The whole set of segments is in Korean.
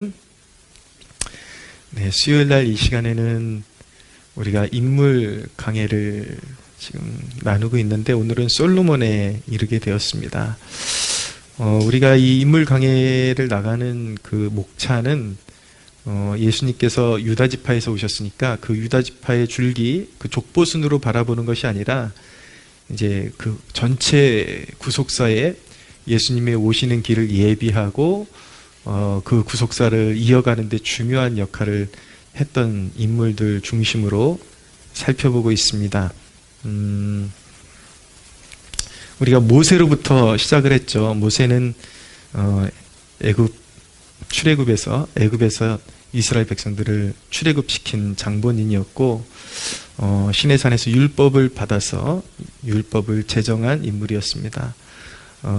네, 수요일 날 이 시간에는 우리가 인물 강해를 지금 나누고 있는데 오늘은 솔로몬에 이르게 되었습니다. 우리가 이 인물 강해를 나가는 그 목차는 예수님께서 유다 지파에서 오셨으니까 그 유다 지파의 줄기, 그 족보순으로 바라보는 것이 아니라 이제 그 전체 구속사에 예수님의 오시는 길을 예비하고 그 구속사를 이어가는 데 중요한 역할을 했던 인물들 중심으로 살펴보고 있습니다. 우리가 모세로부터 시작을 했죠. 모세는 애굽에서 이스라엘 백성들을 출애굽시킨 장본인이었고 시내산에서 율법을 받아서 율법을 제정한 인물이었습니다.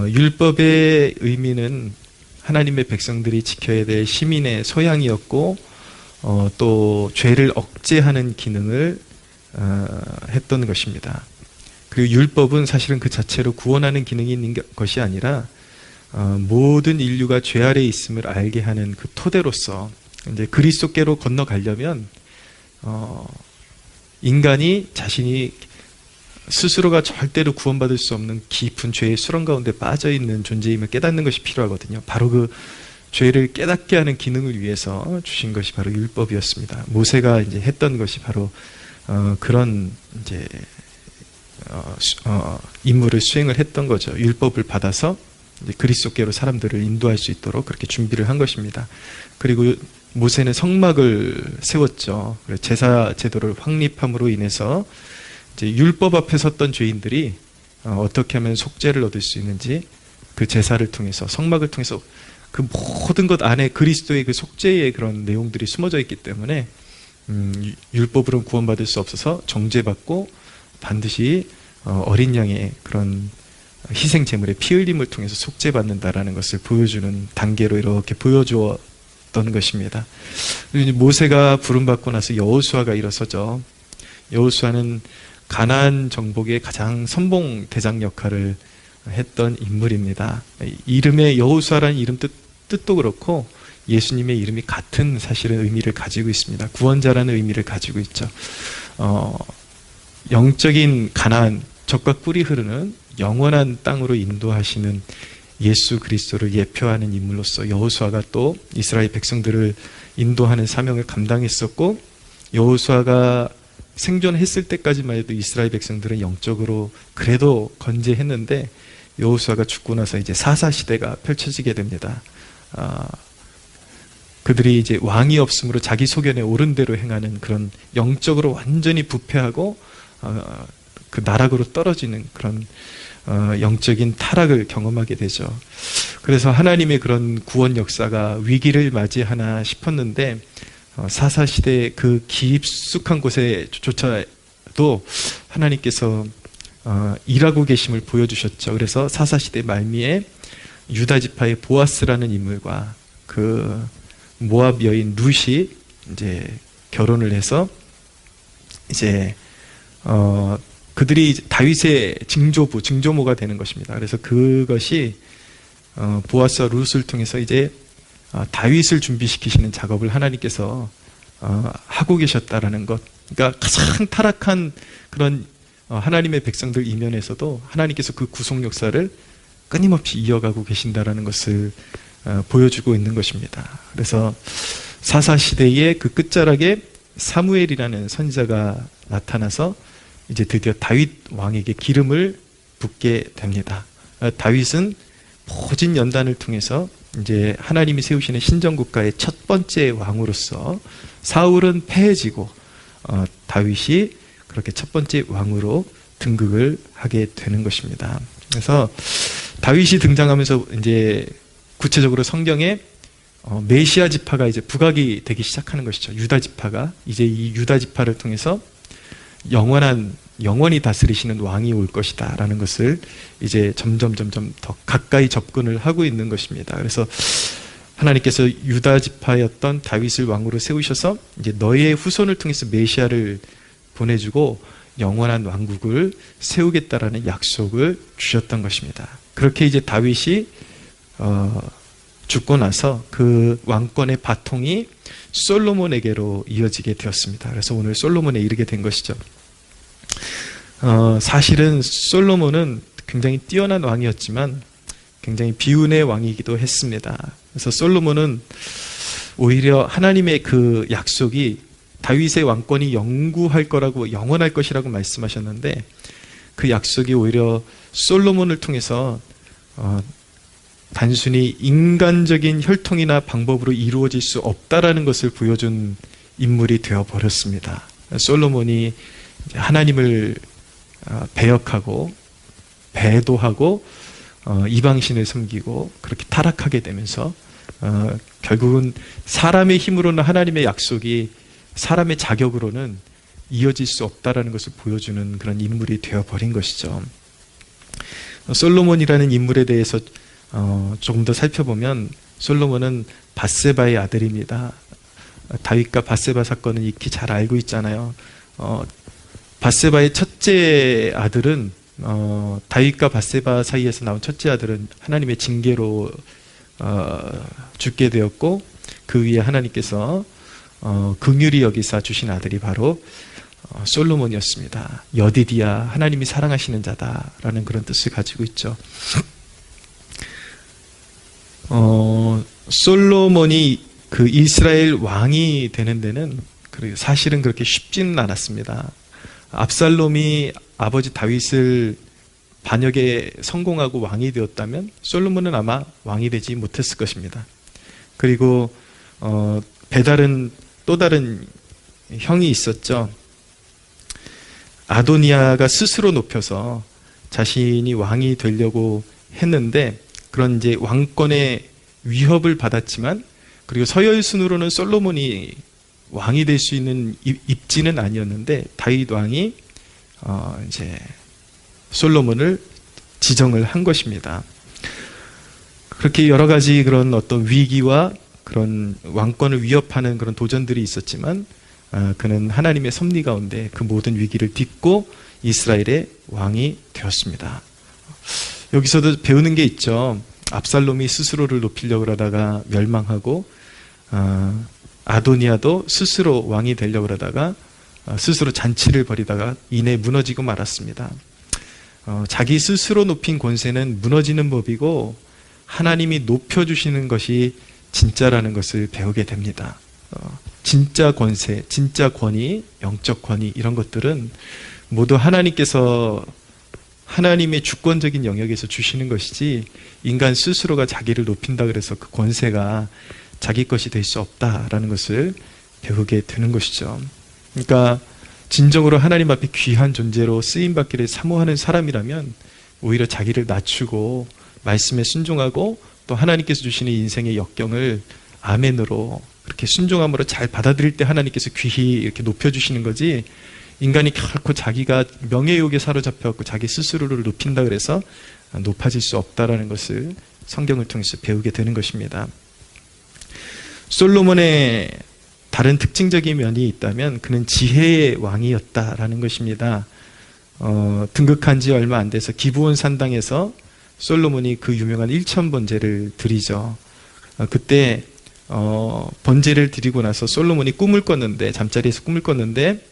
율법의 의미는 하나님의 백성들이 지켜야 될 시민의 소양이었고 또 죄를 억제하는 기능을 했던 것입니다. 그리고 율법은 사실은 그 자체로 구원하는 기능이 있는 것이 아니라 모든 인류가 죄 아래에 있음을 알게 하는 그 토대로서 이제 그리스도께로 건너가려면 인간이 자신이 스스로가 절대로 구원받을 수 없는 깊은 죄의 수렁 가운데 빠져있는 존재임을 깨닫는 것이 필요하거든요. 바로 그 죄를 깨닫게 하는 기능을 위해서 주신 것이 바로 율법이었습니다. 모세가 이제 했던 것이 바로 그런 이제 임무를 수행을 했던 거죠. 율법을 받아서 이제 그리스도께로 사람들을 인도할 수 있도록 그렇게 준비를 한 것입니다. 그리고 모세는 성막을 세웠죠. 제사 제도를 확립함으로 인해서 이제 율법 앞에 섰던 죄인들이 어떻게 하면 속죄를 얻을 수 있는지 그 제사를 통해서 성막을 통해서 그 모든 것 안에 그리스도의 그 속죄의 그런 내용들이 숨어져 있기 때문에 율법으로는 구원받을 수 없어서 정죄받고 반드시 어린 양의 그런 희생 제물의 피 흘림을 통해서 속죄받는다라는 것을 보여주는 단계로 이렇게 보여주었던 것입니다. 그리고 모세가 부름받고 나서 여호수아가 일어서죠. 여호수아는 가나안 정복의 가장 선봉 대장 역할을 했던 인물입니다. 이름의 여호수아라는 이름 뜻도 그렇고 예수님의 이름이 같은 사실은 의미를 가지고 있습니다. 구원자라는 의미를 가지고 있죠. 영적인 가나안, 젖과 꿀이 흐르는 영원한 땅으로 인도하시는 예수 그리스도를 예표하는 인물로서 여호수아가 또 이스라엘 백성들을 인도하는 사명을 감당했었고, 여호수아가 생존했을 때까지만 해도 이스라엘 백성들은 영적으로 그래도 건재했는데 여호수아가 죽고 나서 이제 사사 시대가 펼쳐지게 됩니다. 그들이 이제 왕이 없으므로 자기 소견에 옳은 대로 행하는 그런 영적으로 완전히 부패하고 그 나락으로 떨어지는 그런 영적인 타락을 경험하게 되죠. 그래서 하나님의 그런 구원 역사가 위기를 맞이하나 싶었는데 사사시대의 그 깊숙한 곳에조차도 하나님께서 일하고 계심을 보여주셨죠. 그래서 사사시대 말미에 유다지파의 보아스라는 인물과 그 모압 여인 룻이 이제 결혼을 해서 이제 그들이 다윗의 증조모가 되는 것입니다. 그래서 그것이 보아스와 룻을 통해서 이제 다윗을 준비시키시는 작업을 하나님께서 하고 계셨다라는 것. 그러니까 가장 타락한 그런 하나님의 백성들 이면에서도 하나님께서 그 구속 역사를 끊임없이 이어가고 계신다라는 것을 보여주고 있는 것입니다. 그래서 사사시대의 그 끝자락에 사무엘이라는 선지자가 나타나서 이제 드디어 다윗 왕에게 기름을 붓게 됩니다. 다윗은 모진 연단을 통해서 이제 하나님이 세우시는 신정국가의 첫 번째 왕으로서 사울은 패해지고 다윗이 그렇게 첫 번째 왕으로 등극을 하게 되는 것입니다. 그래서 다윗이 등장하면서 이제 구체적으로 성경에 메시아 지파가 이제 부각이 되기 시작하는 것이죠. 유다 지파가 이제 이 유다 지파를 통해서 영원히 다스리시는 왕이 올 것이다 라는 것을 이제 점점 더 가까이 접근을 하고 있는 것입니다. 그래서 하나님께서 유다 지파였던 다윗을 왕으로 세우셔서 이제 너의 후손을 통해서 메시아를 보내주고 영원한 왕국을 세우겠다라는 약속을 주셨던 것입니다. 그렇게 이제 다윗이 죽고 나서 그 왕권의 바통이 솔로몬에게로 이어지게 되었습니다. 그래서 오늘 솔로몬에 이르게 된 것이죠. 사실은 솔로몬은 굉장히 뛰어난 왕이었지만 굉장히 비운의 왕이기도 했습니다. 그래서 솔로몬은 오히려 하나님의 그 약속이 다윗의 왕권이 영구할 거라고, 영원할 것이라고 말씀하셨는데, 그 약속이 오히려 솔로몬을 통해서 단순히 인간적인 혈통이나 방법으로 이루어질 수 없다라는 것을 보여준 인물이 되어버렸습니다. 솔로몬이 하나님을 배역하고 배도하고 이방신을 섬기고 그렇게 타락하게 되면서 결국은 사람의 힘으로는 하나님의 약속이 사람의 자격으로는 이어질 수 없다라는 것을 보여주는 그런 인물이 되어버린 것이죠. 솔로몬이라는 인물에 대해서 조금 더 살펴보면, 솔로몬은 밧세바의 아들입니다. 다윗과 밧세바 사건은 익히 잘 알고 있잖아요. 밧세바의 첫째 아들은 다윗과 밧세바 사이에서 나온 첫째 아들은 하나님의 징계로 죽게 되었고, 그 위에 하나님께서 긍휼히 여기사 주신 아들이 바로 솔로몬이었습니다. 여디디야, 하나님이 사랑하시는 자다라는 그런 뜻을 가지고 있죠. 솔로몬이 그 이스라엘 왕이 되는 데는 사실은 그렇게 쉽지는 않았습니다. 압살롬이 아버지 다윗을 반역에 성공하고 왕이 되었다면 솔로몬은 아마 왕이 되지 못했을 것입니다. 그리고 배다른 또 다른 형이 있었죠. 아도니아가 스스로 높여서 자신이 왕이 되려고 했는데, 그런 이제 왕권의 위협을 받았지만, 그리고 서열순으로는 솔로몬이 왕이 될 수 있는 입지는 아니었는데, 다윗 왕이 이제 솔로몬을 지정을 한 것입니다. 그렇게 여러 가지 그런 어떤 위기와 그런 왕권을 위협하는 그런 도전들이 있었지만, 그는 하나님의 섭리 가운데 그 모든 위기를 딛고 이스라엘의 왕이 되었습니다. 여기서도 배우는 게 있죠. 압살롬이 스스로를 높이려고 하다가 멸망하고, 아도니아도 스스로 왕이 되려고 하다가 스스로 잔치를 벌이다가 이내 무너지고 말았습니다. 자기 스스로 높인 권세는 무너지는 법이고, 하나님이 높여주시는 것이 진짜라는 것을 배우게 됩니다. 진짜 권세, 진짜 권위, 영적 권위, 이런 것들은 모두 하나님께서 하나님의 주권적인 영역에서 주시는 것이지, 인간 스스로가 자기를 높인다 그래서 그 권세가 자기 것이 될 수 없다라는 것을 배우게 되는 것이죠. 그러니까 진정으로 하나님 앞에 귀한 존재로 쓰임받기를 사모하는 사람이라면 오히려 자기를 낮추고 말씀에 순종하고, 또 하나님께서 주시는 인생의 역경을 아멘으로 그렇게 순종함으로 잘 받아들일 때 하나님께서 귀히 이렇게 높여주시는 거지, 인간이 결코 자기가 명예욕에 사로잡혀갖고 자기 스스로를 높인다 그래서 높아질 수 없다라는 것을 성경을 통해서 배우게 되는 것입니다. 솔로몬의 다른 특징적인 면이 있다면 그는 지혜의 왕이었다라는 것입니다. 등극한 지 얼마 안 돼서 기브온 산당에서 솔로몬이 그 유명한 1000번제를 드리죠. 그때 번제를 드리고 나서 솔로몬이 꿈을 꿨는데, 잠자리에서 꿈을 꿨는데,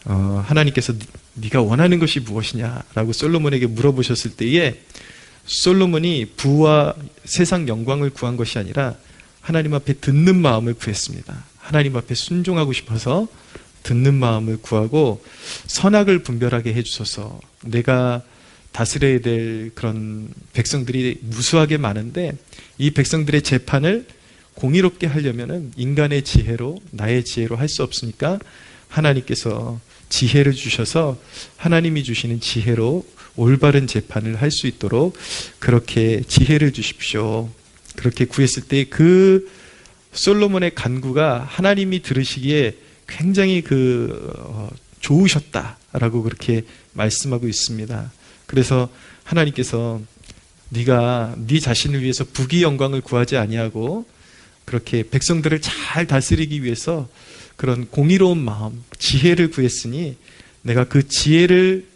하나님께서 네가 원하는 것이 무엇이냐라고 솔로몬에게 물어보셨을 때에, 솔로몬이 부와 세상 영광을 구한 것이 아니라 하나님 앞에 듣는 마음을 구했습니다. 하나님 앞에 순종하고 싶어서 듣는 마음을 구하고, 선악을 분별하게 해주소서, 내가 다스려야 될 그런 백성들이 무수하게 많은데 이 백성들의 재판을 공의롭게 하려면은 인간의 지혜로, 나의 지혜로 할 수 없으니까 하나님께서 지혜를 주셔서 하나님이 주시는 지혜로 올바른 재판을 할 수 있도록 그렇게 지혜를 주십시오. 그렇게 구했을 때 그 솔로몬의 간구가 하나님이 들으시기에 굉장히 좋으셨다라고 그렇게 말씀하고 있습니다. 그래서 하나님께서 네가 네 자신을 위해서 부귀 영광을 구하지 아니하고 그렇게 백성들을 잘 다스리기 위해서 그런 공의로운 마음, 지혜를 구했으니 내가 그 지혜를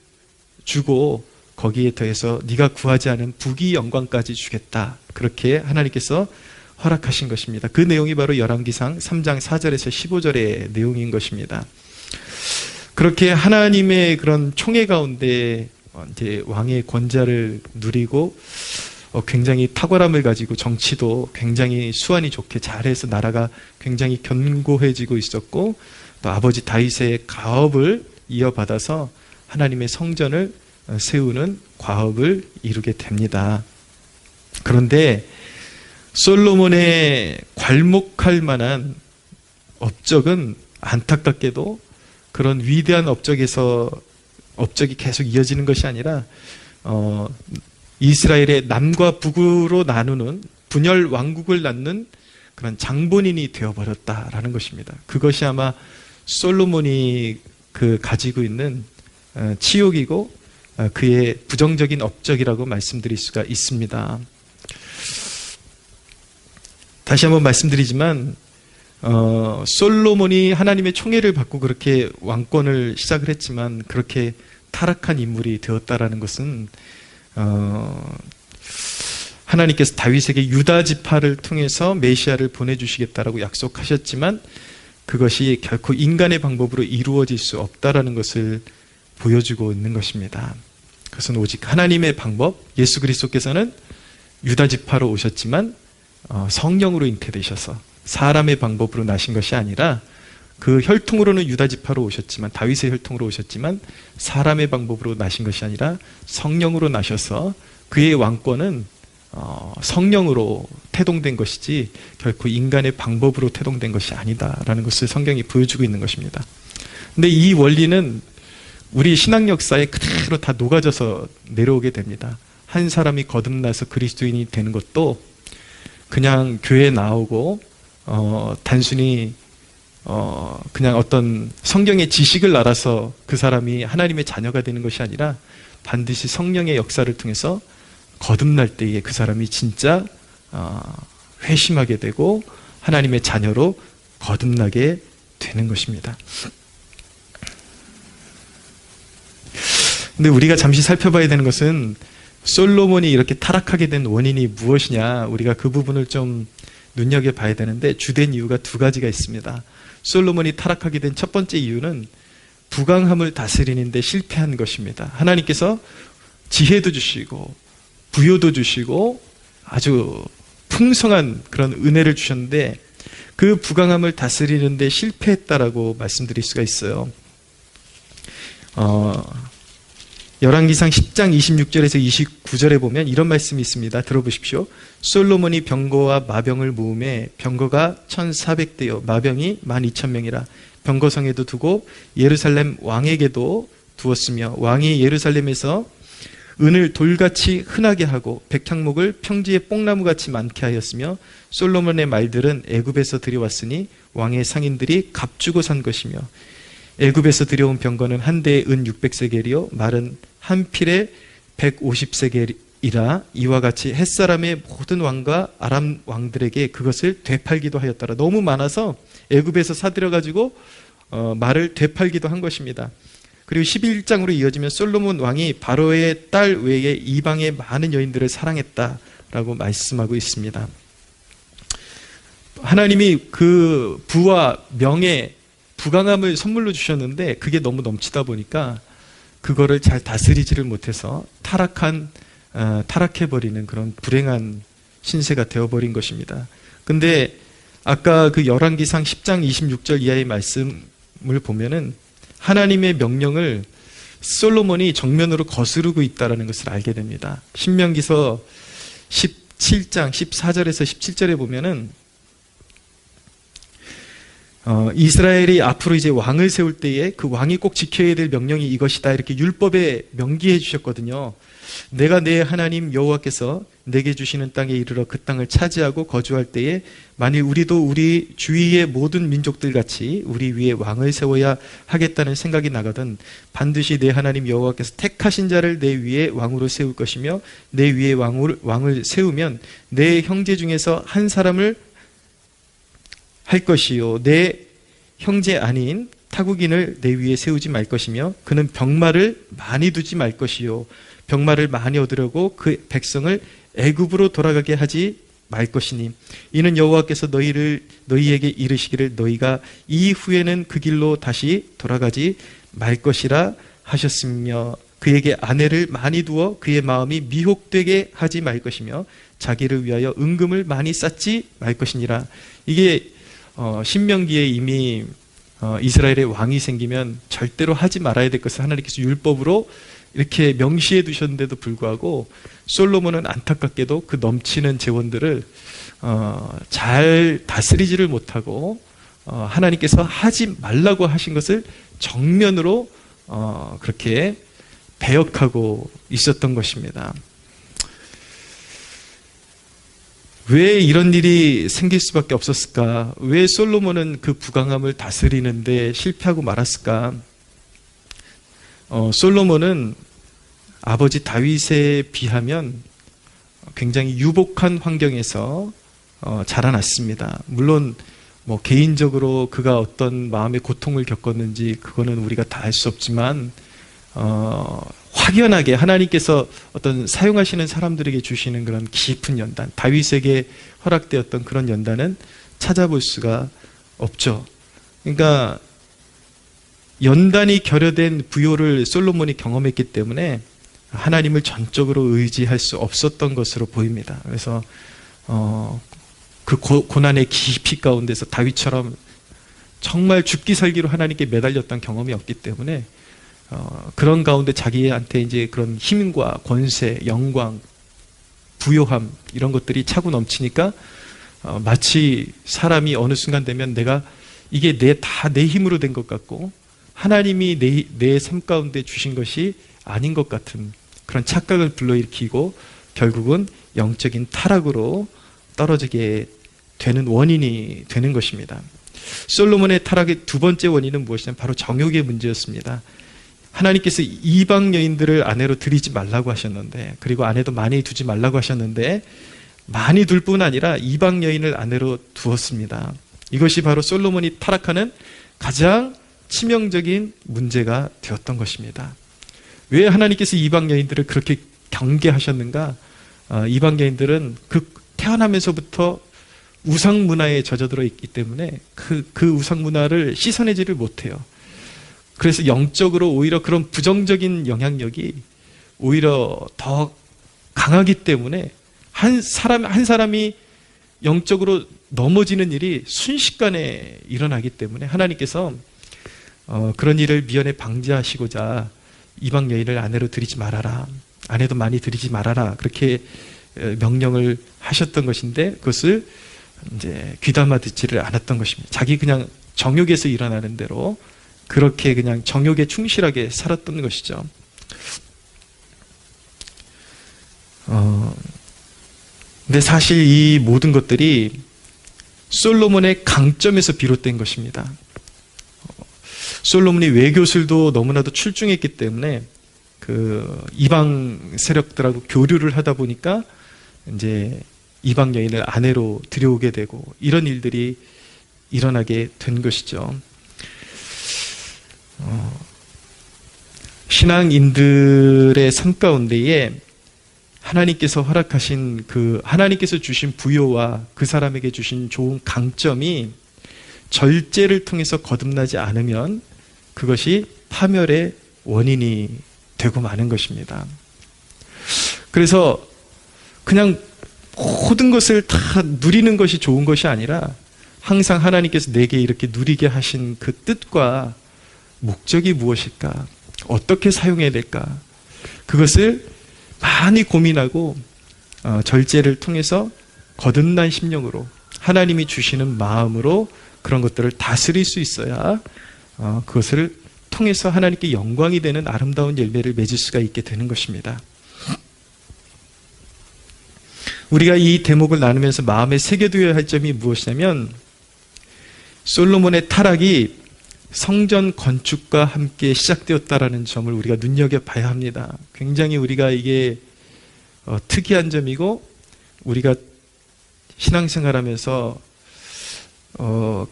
주고 거기에 더해서 네가 구하지 않은 부귀 영광까지 주겠다. 그렇게 하나님께서 허락하신 것입니다. 그 내용이 바로 열왕기상 3장 4절에서 15절의 내용인 것입니다. 그렇게 하나님의 그런 총애 가운데 이제 왕의 권좌를 누리고 굉장히 탁월함을 가지고 정치도 굉장히 수완이 좋게 잘해서 나라가 굉장히 견고해지고 있었고, 또 아버지 다윗의 가업을 이어받아서 하나님의 성전을 세우는 과업을 이루게 됩니다. 그런데 솔로몬의 괄목할 만한 업적은 안타깝게도 그런 위대한 업적이 계속 이어지는 것이 아니라 이스라엘의 남과 북으로 나누는 분열 왕국을 낳는 그런 장본인이 되어버렸다라는 것입니다. 그것이 아마 솔로몬이 가지고 있는 치욕이고 그의 부정적인 업적이라고 말씀드릴 수가 있습니다. 다시 한번 말씀드리지만 솔로몬이 하나님의 총애를 받고 그렇게 왕권을 시작을 했지만 그렇게 타락한 인물이 되었다라는 것은 하나님께서 다윗에게 유다 지파를 통해서 메시아를 보내주시겠다라고 약속하셨지만 그것이 결코 인간의 방법으로 이루어질 수 없다라는 것을 보여주고 있는 것입니다. 그것은 오직 하나님의 방법, 예수 그리스도께서는 유다 지파로 오셨지만 성령으로 잉태되셔서 사람의 방법으로 나신 것이 아니라 그 혈통으로는 유다 지파로 오셨지만, 다윗의 혈통으로 오셨지만 사람의 방법으로 나신 것이 아니라 성령으로 나셔서 그의 왕권은 성령으로 태동된 것이지 결코 인간의 방법으로 태동된 것이 아니다라는 것을 성경이 보여주고 있는 것입니다. 근데 이 원리는 우리 신앙 역사에 그대로 다 녹아져서 내려오게 됩니다. 한 사람이 거듭나서 그리스도인이 되는 것도 그냥 교회에 나오고 단순히 그냥 어떤 성경의 지식을 알아서 그 사람이 하나님의 자녀가 되는 것이 아니라 반드시 성령의 역사를 통해서 거듭날 때에 그 사람이 진짜 회심하게 되고 하나님의 자녀로 거듭나게 되는 것입니다. 근데 우리가 잠시 살펴봐야 되는 것은 솔로몬이 이렇게 타락하게 된 원인이 무엇이냐, 우리가 그 부분을 좀 눈여겨봐야 되는데 주된 이유가 두 가지가 있습니다. 솔로몬이 타락하게 된 첫 번째 이유는 부강함을 다스리는 데 실패한 것입니다. 하나님께서 지혜도 주시고 부요도 주시고 아주 풍성한 그런 은혜를 주셨는데 그 부강함을 다스리는 데 실패했다라고 말씀드릴 수가 있어요. 열왕기상 10장 26절에서 29절에 보면 이런 말씀이 있습니다. 들어보십시오. 솔로몬이 병거와 마병을 모음에 병거가 1,400대요 마병이 12,000명이라 병거성에도 두고 예루살렘 왕에게도 두었으며 왕이 예루살렘에서 은을 돌같이 흔하게 하고 백향목을 평지에 뽕나무같이 많게 하였으며 솔로몬의 말들은 애굽에서 들여왔으니 왕의 상인들이 값주고 산 것이며 애굽에서 들여온 병거는 한 대에 은 600세겔이요 말은 한 필에 150세겔이라 이와 같이 햇사람의 모든 왕과 아람 왕들에게 그것을 되팔기도 하였더라. 너무 많아서 애굽에서 사들여가지고 말을 되팔기도 한 것입니다. 그리고 11장으로 이어지면 솔로몬 왕이 바로의 딸 외에 이방의 많은 여인들을 사랑했다라고 말씀하고 있습니다. 하나님이 그 부와 명예, 부강함을 선물로 주셨는데 그게 너무 넘치다 보니까 그거를 잘 다스리지를 못해서 타락해버리는 그런 불행한 신세가 되어버린 것입니다. 근데 아까 그 열왕기상 10장 26절 이하의 말씀을 보면은 하나님의 명령을 솔로몬이 정면으로 거스르고 있다는 것을 알게 됩니다. 신명기서 17장 14절에서 17절에 보면은 이스라엘이 앞으로 이제 왕을 세울 때에 그 왕이 꼭 지켜야 될 명령이 이것이다 이렇게 율법에 명기해 주셨거든요. 내가 내 하나님 여호와께서 내게 주시는 땅에 이르러 그 땅을 차지하고 거주할 때에 만일 우리도 우리 주위의 모든 민족들 같이 우리 위에 왕을 세워야 하겠다는 생각이 나거든 반드시 내 하나님 여호와께서 택하신 자를 내 위에 왕으로 세울 것이며 내 위에 왕을 세우면 내 형제 중에서 한 사람을 할 것이요 내 형제 아닌 타국인을 내 위에 세우지 말 것이며 그는 병마를 많이 두지 말 것이요 병마를 많이 얻으려고 그 백성을 애굽으로 돌아가게 하지 말 것이니 이는 여호와께서 너희에게 이르시기를 너희가 이후에는 그 길로 다시 돌아가지 말 것이라 하셨으며 그에게 아내를 많이 두어 그의 마음이 미혹되게 하지 말 것이며 자기를 위하여 은금을 많이 쌓지 말 것이니라. 이게 신명기에 이미 이스라엘의 왕이 생기면 절대로 하지 말아야 될 것을 하나님께서 율법으로 이렇게 명시해 두셨는데도 불구하고 솔로몬은 안타깝게도 그 넘치는 재원들을 잘 다스리지를 못하고 하나님께서 하지 말라고 하신 것을 정면으로 그렇게 배역하고 있었던 것입니다. 왜 이런 일이 생길 수밖에 없었을까? 왜 솔로몬은 그 부강함을 다스리는데 실패하고 말았을까? 솔로몬은 아버지 다윗에 비하면 굉장히 유복한 환경에서 자라났습니다. 물론 뭐 개인적으로 그가 어떤 마음의 고통을 겪었는지 그거는 우리가 다 알 수 없지만 확연하게 하나님께서 어떤 사용하시는 사람들에게 주시는 그런 깊은 연단, 다윗에게 허락되었던 그런 연단은 찾아볼 수가 없죠. 그러니까 연단이 결여된 부요를 솔로몬이 경험했기 때문에 하나님을 전적으로 의지할 수 없었던 것으로 보입니다. 그래서 그 고난의 깊이 가운데서 다윗처럼 정말 죽기 살기로 하나님께 매달렸던 경험이 없기 때문에 그런 가운데 자기한테 이제 그런 힘과 권세, 영광, 부요함 이런 것들이 차고 넘치니까 마치 사람이 어느 순간 되면 내가 이게 다 내 힘으로 된 것 같고 하나님이 내 삶 가운데 주신 것이 아닌 것 같은 그런 착각을 불러일으키고 결국은 영적인 타락으로 떨어지게 되는 원인이 되는 것입니다. 솔로몬의 타락의 두 번째 원인은 무엇이냐면 바로 정욕의 문제였습니다. 하나님께서 이방 여인들을 아내로 들이지 말라고 하셨는데, 그리고 아내도 많이 두지 말라고 하셨는데 많이 둘 뿐 아니라 이방 여인을 아내로 두었습니다. 이것이 바로 솔로몬이 타락하는 가장 치명적인 문제가 되었던 것입니다. 왜 하나님께서 이방 여인들을 그렇게 경계하셨는가? 이방 여인들은 그 태어나면서부터 우상 문화에 젖어들어 있기 때문에 그 우상 문화를 씻어내지를 못해요. 그래서 영적으로 오히려 그런 부정적인 영향력이 오히려 더 강하기 때문에 한 사람이 영적으로 넘어지는 일이 순식간에 일어나기 때문에 하나님께서 그런 일을 미연에 방지하시고자 이방 여인을 아내로 들이지 말아라. 아내도 많이 들이지 말아라. 그렇게 명령을 하셨던 것인데 그것을 이제 귀담아 듣지를 않았던 것입니다. 자기 그냥 정욕에서 일어나는 대로 그렇게 그냥 정욕에 충실하게 살았던 것이죠. 근데 사실 이 모든 것들이 솔로몬의 강점에서 비롯된 것입니다. 솔로몬이 외교술도 너무나도 출중했기 때문에 그 이방 세력들하고 교류를 하다 보니까 이제 이방 여인을 아내로 들여오게 되고 이런 일들이 일어나게 된 것이죠. 신앙인들의 삶 가운데에 하나님께서 허락하신 하나님께서 주신 부요와 그 사람에게 주신 좋은 강점이 절제를 통해서 거듭나지 않으면 그것이 파멸의 원인이 되고 마는 것입니다. 그래서 그냥 모든 것을 다 누리는 것이 좋은 것이 아니라 항상 하나님께서 내게 이렇게 누리게 하신 그 뜻과 목적이 무엇일까? 어떻게 사용해야 될까? 그것을 많이 고민하고 절제를 통해서 거듭난 심령으로 하나님이 주시는 마음으로 그런 것들을 다스릴 수 있어야 그것을 통해서 하나님께 영광이 되는 아름다운 열매를 맺을 수가 있게 되는 것입니다. 우리가 이 대목을 나누면서 마음에 새겨두어야 할 점이 무엇이냐면 솔로몬의 타락이 성전 건축과 함께 시작되었다라는 점을 우리가 눈여겨봐야 합니다. 굉장히 우리가 이게 특이한 점이고 우리가 신앙생활하면서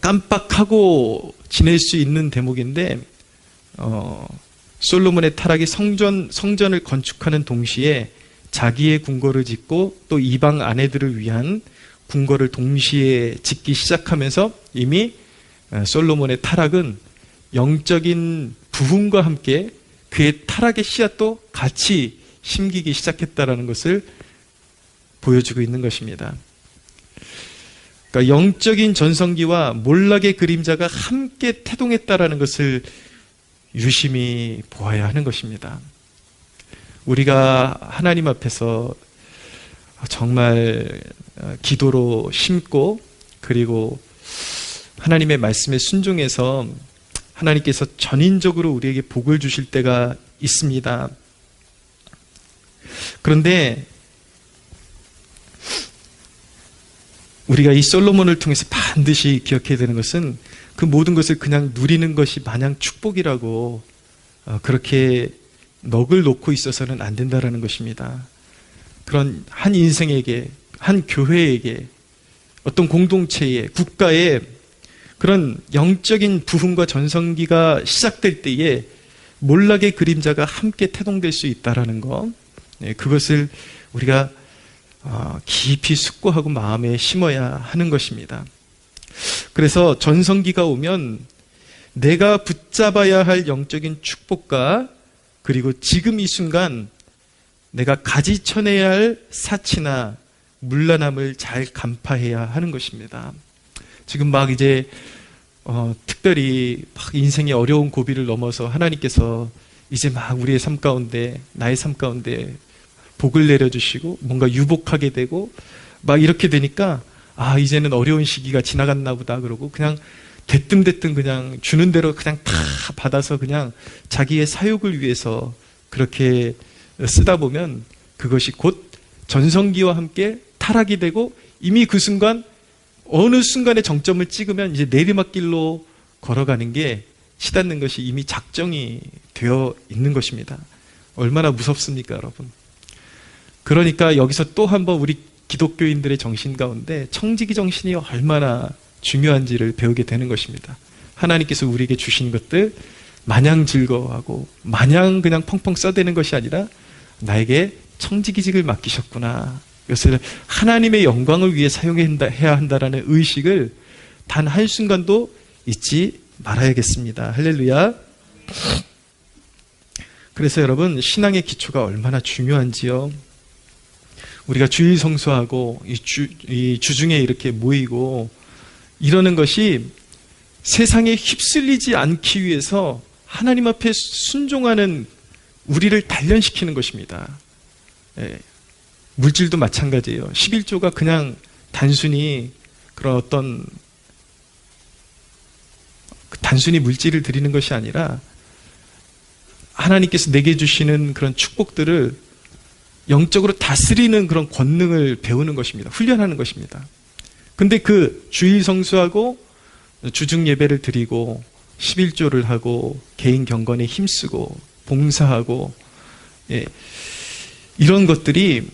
깜빡하고 지낼 수 있는 대목인데 솔로몬의 타락이 성전을 건축하는 동시에 자기의 궁궐을 짓고 또 이방 아내들을 위한 궁궐을 동시에 짓기 시작하면서 이미 솔로몬의 타락은 영적인 부흥과 함께 그의 타락의 씨앗도 같이 심기기 시작했다라는 것을 보여주고 있는 것입니다. 그러니까 영적인 전성기와 몰락의 그림자가 함께 태동했다라는 것을 유심히 보아야 하는 것입니다. 우리가 하나님 앞에서 정말 기도로 심고 그리고 하나님의 말씀에 순종해서 하나님께서 전인적으로 우리에게 복을 주실 때가 있습니다. 그런데 우리가 이 솔로몬을 통해서 반드시 기억해야 되는 것은 그 모든 것을 그냥 누리는 것이 마냥 축복이라고 그렇게 넋을 놓고 있어서는 안 된다라는 것입니다. 그런 한 인생에게, 한 교회에게, 어떤 공동체에, 국가에 그런 영적인 부흥과 전성기가 시작될 때에 몰락의 그림자가 함께 태동될 수 있다라는 것, 그것을 우리가 깊이 숙고하고 마음에 심어야 하는 것입니다. 그래서 전성기가 오면 내가 붙잡아야 할 영적인 축복과 그리고 지금 이 순간 내가 가지쳐내야 할 사치나 문란함을 잘 간파해야 하는 것입니다. 지금 막 이제 특별히 막 인생의 어려운 고비를 넘어서 하나님께서 이제 막 우리의 삶 가운데, 나의 삶 가운데 복을 내려주시고 뭔가 유복하게 되고 막 이렇게 되니까 이제는 어려운 시기가 지나갔나 보다 그러고 그냥 대뜸대뜸 그냥 주는 대로 그냥 다 받아서 그냥 자기의 사욕을 위해서 그렇게 쓰다 보면 그것이 곧 전성기와 함께 타락이 되고 이미 그 순간 어느 순간에 정점을 찍으면 이제 내리막길로 걸어가는 게 치닫는 것이 이미 작정이 되어 있는 것입니다. 얼마나 무섭습니까, 여러분? 그러니까 여기서 또 한번 우리 기독교인들의 정신 가운데 청지기 정신이 얼마나 중요한지를 배우게 되는 것입니다. 하나님께서 우리에게 주신 것들 마냥 즐거워하고 마냥 그냥 펑펑 써대는 것이 아니라 나에게 청지기직을 맡기셨구나. 이것을 하나님의 영광을 위해 사용해야 한다는 의식을 단 한순간도 잊지 말아야겠습니다. 할렐루야. 그래서 여러분, 신앙의 기초가 얼마나 중요한지요. 우리가 주일 성수하고 이 주중에 이렇게 모이고 이러는 것이 세상에 휩쓸리지 않기 위해서 하나님 앞에 순종하는 우리를 단련시키는 것입니다. 물질도 마찬가지예요. 11조가 그냥 단순히 그런 어떤 단순히 물질을 드리는 것이 아니라 하나님께서 내게 주시는 그런 축복들을 영적으로 다스리는 그런 권능을 배우는 것입니다. 훈련하는 것입니다. 근데 그 주일 성수하고 주중 예배를 드리고 11조를 하고 개인 경건에 힘쓰고 봉사하고 이런 것들이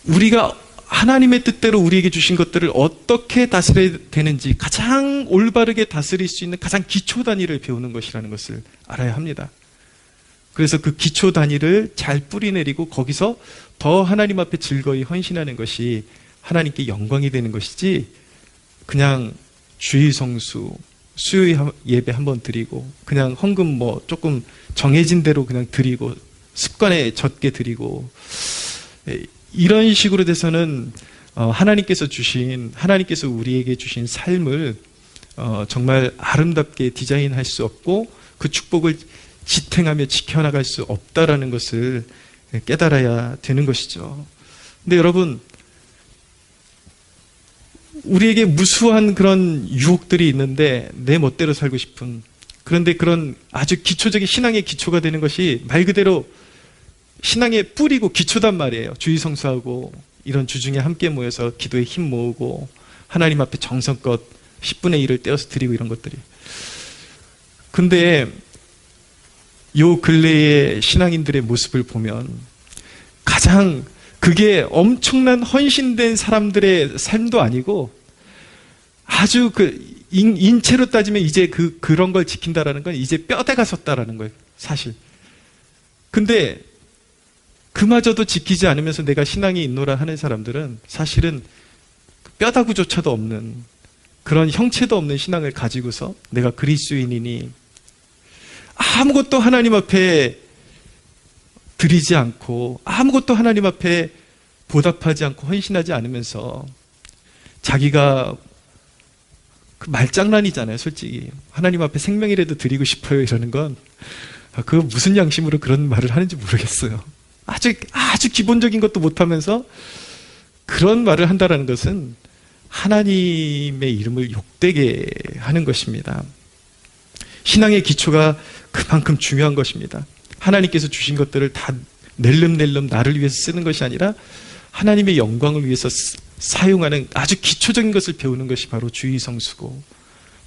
우리가 하나님의 뜻대로 우리에게 주신 것들을 어떻게 다스려야 되는지 가장 올바르게 다스릴 수 있는 가장 기초 단위를 배우는 것이라는 것을 알아야 합니다. 그래서 그 기초 단위를 잘 뿌리내리고 거기서 더 하나님 앞에 즐거이 헌신하는 것이 하나님께 영광이 되는 것이지 그냥 주일 성수, 수요일 예배 한번 드리고 그냥 헌금 뭐 조금 정해진 대로 그냥 드리고 습관에 젖게 드리고 이런 식으로 돼서는 하나님께서 우리에게 주신 삶을 정말 아름답게 디자인할 수 없고 그 축복을 지탱하며 지켜나갈 수 없다라는 것을 깨달아야 되는 것이죠. 근데 여러분, 우리에게 무수한 그런 유혹들이 있는데 내 멋대로 살고 싶은, 그런데 그런 아주 기초적인 신앙의 기초가 되는 것이 말 그대로 신앙의 뿌리고 기초단 말이에요. 주의 성수하고 이런 주중에 함께 모여서 기도에 힘 모으고 하나님 앞에 정성껏 10분의 1을 떼어서 드리고 이런 것들이. 근데 요 근래의 신앙인들의 모습을 보면 가장 그게 엄청난 헌신된 사람들의 삶도 아니고 아주 인체로 따지면 이제 그런 걸 지킨다라는 건 이제 뼈대가 섰다라는 거예요, 사실. 근데 그마저도 지키지 않으면서 내가 신앙이 있노라 하는 사람들은 사실은 뼈다구조차도 없는 그런 형체도 없는 신앙을 가지고서 내가 그리스도인이니 아무것도 하나님 앞에 드리지 않고 아무것도 하나님 앞에 보답하지 않고 헌신하지 않으면서 자기가 그 말장난이잖아요. 솔직히 하나님 앞에 생명이라도 드리고 싶어요 이러는 건 그거 무슨 양심으로 그런 말을 하는지 모르겠어요. 아주 기본적인 것도 못하면서 그런 말을 한다는 것은 하나님의 이름을 욕되게 하는 것입니다. 신앙의 기초가 그만큼 중요한 것입니다. 하나님께서 주신 것들을 다 낼름낼름 나를 위해서 쓰는 것이 아니라 하나님의 영광을 위해서 사용하는 아주 기초적인 것을 배우는 것이 바로 주의성수고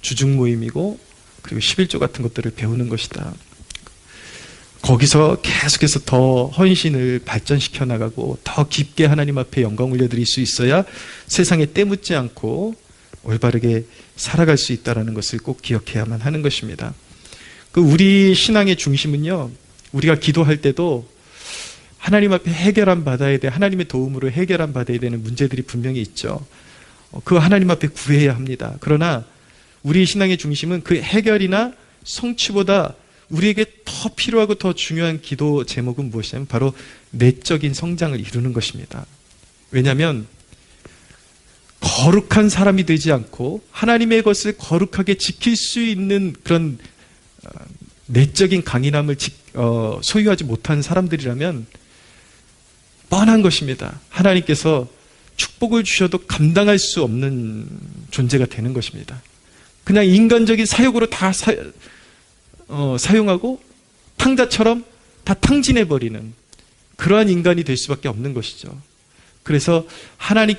주중모임이고 그리고 11조 같은 것들을 배우는 것이다. 거기서 계속해서 더 헌신을 발전시켜 나가고 더 깊게 하나님 앞에 영광 올려드릴 수 있어야 세상에 때묻지 않고 올바르게 살아갈 수 있다는 것을 꼭 기억해야만 하는 것입니다. 우리 신앙의 중심은요, 우리가 기도할 때도 하나님 앞에 해결함 받아야 돼, 하나님의 도움으로 해결함 받아야 되는 문제들이 분명히 있죠. 그 하나님 앞에 구해야 합니다. 그러나 우리 신앙의 중심은 그 해결이나 성취보다 우리에게 더 필요하고 더 중요한 기도 제목은 무엇이냐면 바로 내적인 성장을 이루는 것입니다. 왜냐하면 거룩한 사람이 되지 않고 하나님의 것을 거룩하게 지킬 수 있는 그런 내적인 강인함을 소유하지 못한 사람들이라면 뻔한 것입니다. 하나님께서 축복을 주셔도 감당할 수 없는 존재가 되는 것입니다. 그냥 인간적인 사욕으로 다 사용하고 탕자처럼 다 탕진해버리는 그러한 인간이 될 수밖에 없는 것이죠. 그래서 하나님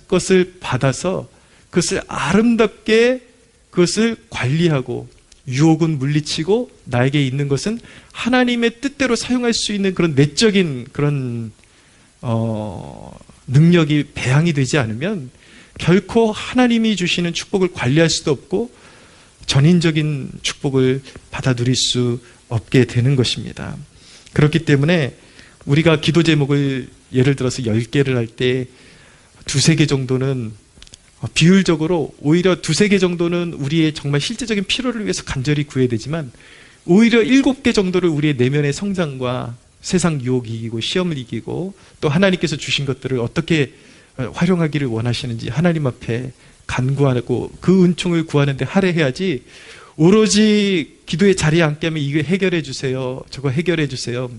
것을 받아서 그것을 아름답게 그것을 관리하고 유혹은 물리치고 나에게 있는 것은 하나님의 뜻대로 사용할 수 있는 그런 내적인 그런 능력이 배양이 되지 않으면 결코 하나님이 주시는 축복을 관리할 수도 없고 전인적인 축복을 받아 누릴 수 없게 되는 것입니다. 그렇기 때문에 우리가 기도 제목을 예를 들어서 10개를 할 때 2-3개 정도는 비율적으로 오히려 2-3개 정도는 우리의 정말 실제적인 필요를 위해서 간절히 구해야 되지만 오히려 7개 정도를 우리의 내면의 성장과 세상 유혹이 이기고 시험을 이기고 또 하나님께서 주신 것들을 어떻게 활용하기를 원하시는지 하나님 앞에 간구하고 그 은총을 구하는데 할애해야지 오로지 기도의 자리에 앉게 하면 이거 해결해 주세요, 저거 해결해 주세요.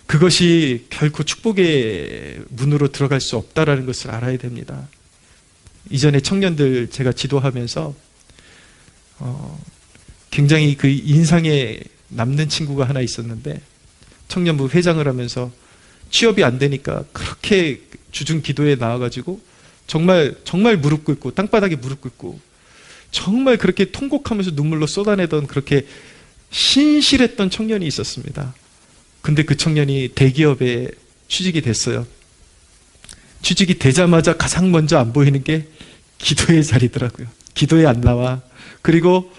그것이 결코 축복의 문으로 들어갈 수 없다는 것을 알아야 됩니다. 이전에 청년들 제가 지도하면서 굉장히 그 인상에 남는 친구가 하나 있었는데 청년부 회장을 하면서 취업이 안 되니까 그렇게 주중 기도에 나와가지고 정말 무릎 꿇고 땅바닥에 무릎 꿇고 정말 그렇게 통곡하면서 눈물로 쏟아내던 그렇게 신실했던 청년이 있었습니다. 근데 그 청년이 대기업에 취직이 됐어요. 취직이 되자마자 가장 먼저 안 보이는 게 기도의 자리더라고요. 기도에 안 나와. 그리고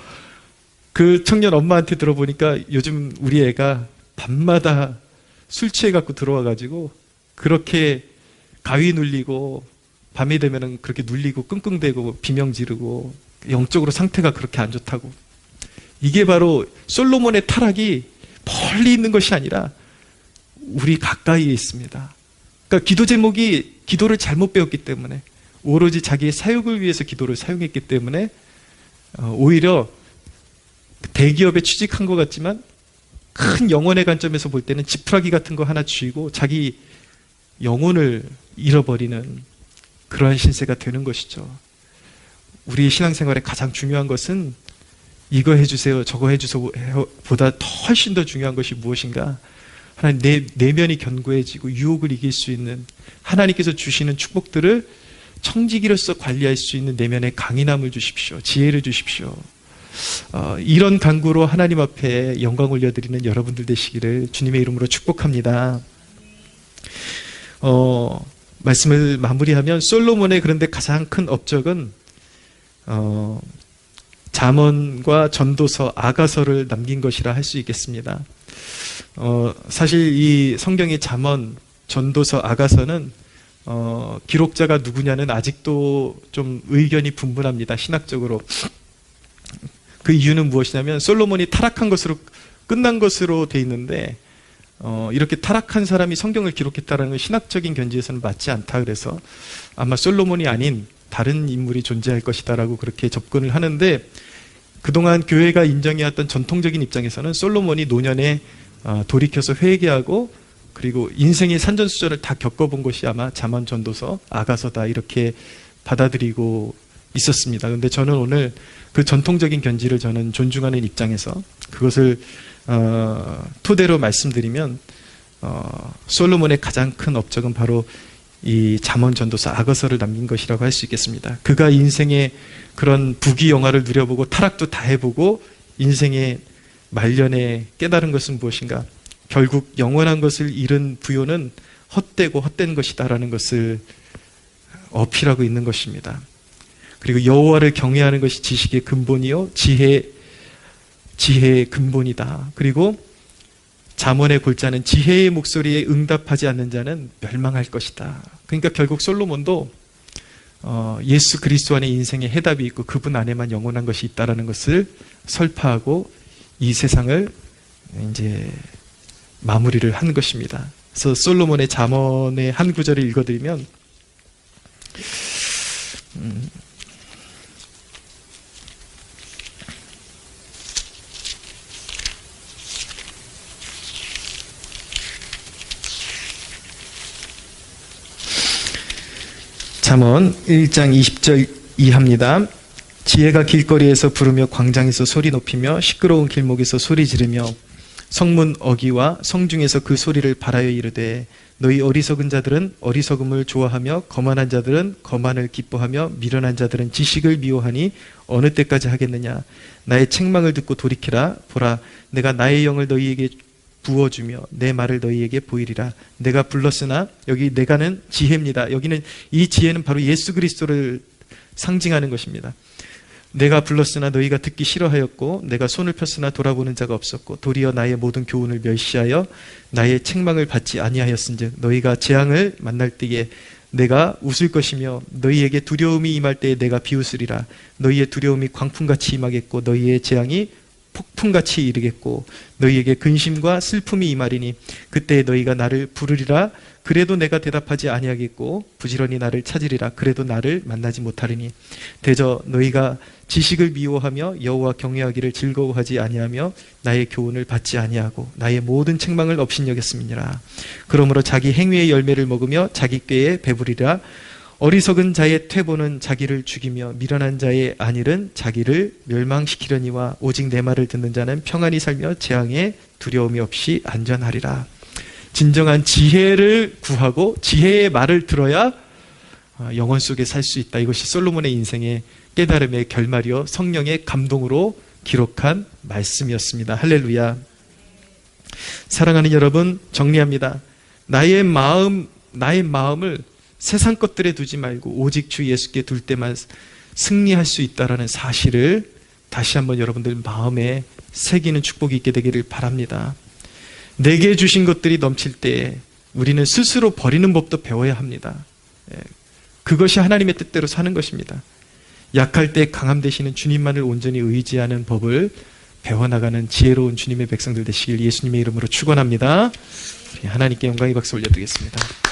그 청년 엄마한테 들어보니까 요즘 우리 애가 밤마다 술 취해갖고 들어와가지고 그렇게 가위 눌리고 밤이 되면은 그렇게 눌리고 끙끙대고 비명 지르고 영적으로 상태가 그렇게 안 좋다고. 이게 바로 솔로몬의 타락이 멀리 있는 것이 아니라 우리 가까이에 있습니다. 그러니까 기도 제목이 기도를 잘못 배웠기 때문에 오로지 자기의 사욕을 위해서 기도를 사용했기 때문에 오히려 대기업에 취직한 것 같지만 큰 영혼의 관점에서 볼 때는 지푸라기 같은 거 하나 쥐고 자기 영혼을 잃어버리는 그러한 신세가 되는 것이죠. 우리 신앙생활에 가장 중요한 것은 이거 해주세요, 저거 해주세요 보다 훨씬 더 중요한 것이 무엇인가? 하나님 내 내면이 견고해지고 유혹을 이길 수 있는 하나님께서 주시는 축복들을 청지기로서 관리할 수 있는 내면의 강인함을 주십시오. 지혜를 주십시오. 이런 간구로 하나님 앞에 영광 올려드리는 여러분들 되시기를 주님의 이름으로 축복합니다. 말씀을 마무리하면 솔로몬의 그런데 가장 큰 업적은 잠언과 전도서, 아가서를 남긴 것이라 할 수 있겠습니다. 사실 이 성경의 잠언, 전도서, 아가서는 기록자가 누구냐는 아직도 좀 의견이 분분합니다. 신학적으로. 그 이유는 무엇이냐면 솔로몬이 타락한 것으로 끝난 것으로 돼 있는데 이렇게 타락한 사람이 성경을 기록했다는 건 신학적인 견지에서는 맞지 않다. 그래서 아마 솔로몬이 아닌 다른 인물이 존재할 것이다라고 그렇게 접근을 하는데, 그동안 교회가 인정해왔던 전통적인 입장에서는 솔로몬이 노년에 돌이켜서 회개하고 그리고 인생의 산전수전을 다 겪어본 것이 아마 잠언, 전도서, 아가서다 이렇게 받아들이고 있었습니다. 그런데 저는 오늘 그 전통적인 견지를 저는 존중하는 입장에서 그것을 토대로 말씀드리면 솔로몬의 가장 큰 업적은 바로 이 잠언, 전도서, 아가서를 남긴 것이라고 할 수 있겠습니다. 그가 인생의 그런 부귀영화를 누려보고 타락도 다 해보고 인생의 말년에 깨달은 것은 무엇인가? 결국 영원한 것을 잃은 부요는 헛되고 헛된 것이다라는 것을 어필하고 있는 것입니다. 그리고 여호와를 경외하는 것이 지식의 근본이요 지혜의 근본이다. 그리고 잠언의 골자는 지혜의 목소리에 응답하지 않는 자는 멸망할 것이다. 그러니까 결국 솔로몬도 예수 그리스도 안에 인생의 해답이 있고 그분 안에만 영원한 것이 있다라는 것을 설파하고 이 세상을 이제 마무리를 한 것입니다. 그래서 솔로몬의 잠언의 한 구절을 읽어드리면 잠언 1장 20절 이하입니다. 지혜가 길거리에서 부르며 광장에서 소리 높이며 시끄러운 길목에서 소리 지르며 성문 어기와 성중에서 그 소리를 발하여 이르되 너희 어리석은 자들은 어리석음을 좋아하며 거만한 자들은 거만을 기뻐하며 미련한 자들은 지식을 미워하니 어느 때까지 하겠느냐. 나의 책망을 듣고 돌이키라. 보라, 내가 나의 영을 너희에게 부어주며 내 말을 너희에게 보이리라. 내가 불렀으나, 여기 내가는 지혜입니다. 여기는 이 지혜는 바로 예수 그리스도를 상징하는 것입니다. 내가 불렀으나 너희가 듣기 싫어하였고 내가 손을 폈으나 돌아보는 자가 없었고 도리어 나의 모든 교훈을 멸시하여 나의 책망을 받지 아니하였은즉 너희가 재앙을 만날 때에 내가 웃을 것이며 너희에게 두려움이 임할 때에 내가 비웃으리라. 너희의 두려움이 광풍같이 임하겠고 너희의 재앙이 폭풍같이 이르겠고 너희에게 근심과 슬픔이 임하리니 그때 너희가 나를 부르리라. 그래도 내가 대답하지 아니하겠고 부지런히 나를 찾으리라. 그래도 나를 만나지 못하리니 대저 너희가 지식을 미워하며 여호와 경외하기를 즐거워하지 아니하며 나의 교훈을 받지 아니하고 나의 모든 책망을 업신여겼음이니라. 그러므로 자기 행위의 열매를 먹으며 자기 꾀에 배부리라. 어리석은 자의 퇴보는 자기를 죽이며 미련한 자의 안일은 자기를 멸망시키려니와 오직 내 말을 듣는 자는 평안히 살며 재앙에 두려움이 없이 안전하리라. 진정한 지혜를 구하고 지혜의 말을 들어야 영혼 속에 살 수 있다. 이것이 솔로몬의 인생의 깨달음의 결말이요 성령의 감동으로 기록한 말씀이었습니다. 할렐루야. 사랑하는 여러분, 정리합니다. 나의 마음을 세상 것들에 두지 말고 오직 주 예수께 둘 때만 승리할 수 있다는 사실을 다시 한번 여러분들 마음에 새기는 축복이 있게 되기를 바랍니다. 내게 주신 것들이 넘칠 때 우리는 스스로 버리는 법도 배워야 합니다. 그것이 하나님의 뜻대로 사는 것입니다. 약할 때 강함 되시는 주님만을 온전히 의지하는 법을 배워나가는 지혜로운 주님의 백성들 되시길 예수님의 이름으로 축원합니다. 하나님께 영광의 박수 올려드리겠습니다.